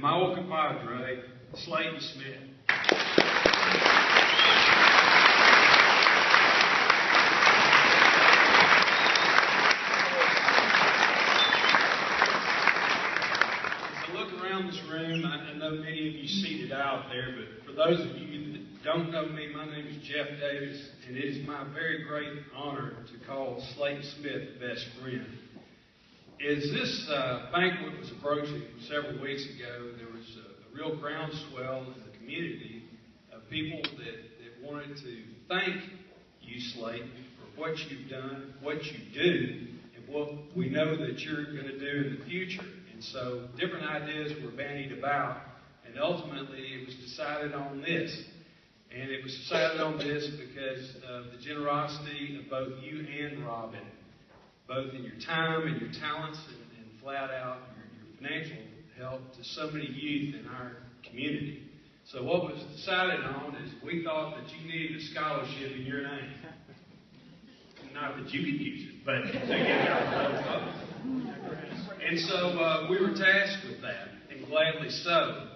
and my old compadre, Slaton Smith. This room, I know many of you seated out there, but for those of you that don't know me, my name is Jeff Davis, and it is my very great honor to call Slaton Smith the best friend. As this banquet was approaching several weeks ago, there was a real groundswell in the community of people that wanted to thank you, Slaton, for what you've done, what you do, and what we know that you're going to do in the future. So different ideas were bandied about, and ultimately it was decided on this. And it was decided on this because of the generosity of both you and Robin, both in your time and your talents and flat out your financial help to so many youth in our community. So what was decided on is we thought that you needed a scholarship in your name. Not that you could use it, but to get out of those. And so we were tasked with that, and gladly so.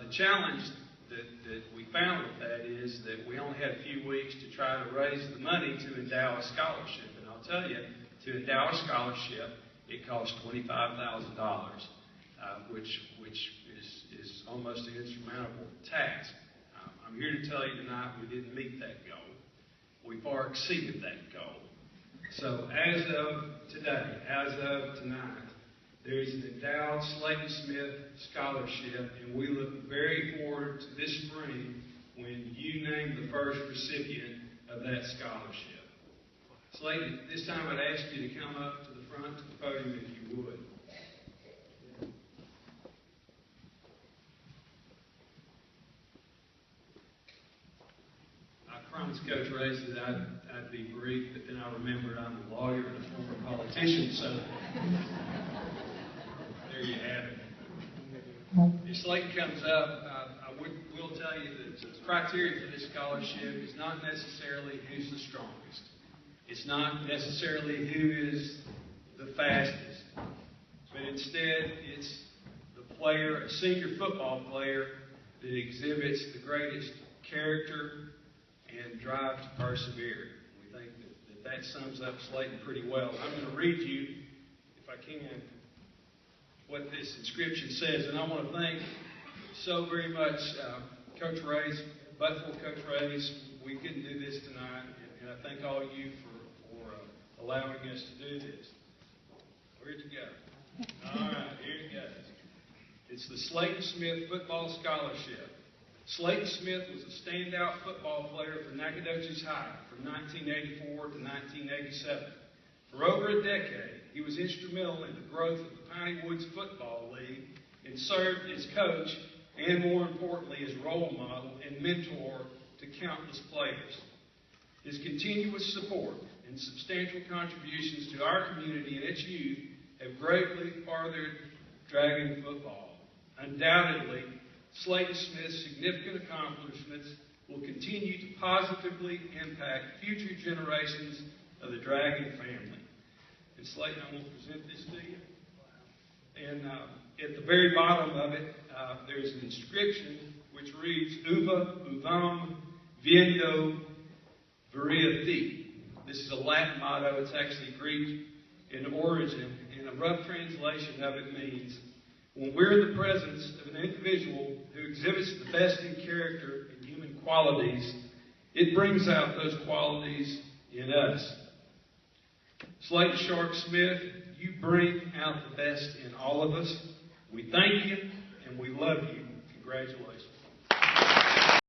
The challenge that we found with that is that we only had a few weeks to try to raise the money to endow a scholarship. And I'll tell you, to endow a scholarship, it costs $25,000, which is almost an insurmountable task. I'm here to tell you tonight we didn't meet that goal. We far exceeded that goal. So as of today, as of tonight, there is an endowed Slaton Smith scholarship, and we look very forward to this spring when you name the first recipient of that scholarship. Slaton, this time I'd ask you to come up to the front to the podium if you would. I promised Coach Reyes that I'd be brief, but then I remembered I'm a lawyer and a former politician, so there you have it. If Slaton comes up, I will tell you that the criteria for this scholarship is not necessarily who's the strongest. It's not necessarily who is the fastest. But instead, it's the player, a senior football player, that exhibits the greatest character and drive to persevere. We think that sums up Slaton pretty well. I'm going to read you, if I can, what this inscription says. And I want to thank so very much Coach Reyes, but for Coach Reyes, we couldn't do this tonight. And I thank all of you for allowing us to do this. Where'd you go? All right, here it goes. It's the Slaton Smith Football Scholarship. Slaton Smith was a standout football player for Nacogdoches High from 1984 to 1987. For over a decade, he was instrumental in the growth of the Piney Woods Football League and served as coach and, more importantly, as role model and mentor to countless players. His continuous support and substantial contributions to our community and its youth have greatly furthered Dragon football. Undoubtedly, Slaton Smith's significant accomplishments will continue to positively impact future generations of the Dragon family. And Slaton, I will present this to you. And at the very bottom of it, there's an inscription which reads, Uva uvam viendo viria thee. This is a Latin motto. It's actually Greek in origin. And a rough translation of it means, when we're in the presence of an individual who exhibits the best in character and human qualities, it brings out those qualities in us. Slaton Sharp Smith, you bring out the best in all of us. We thank you and we love you. Congratulations.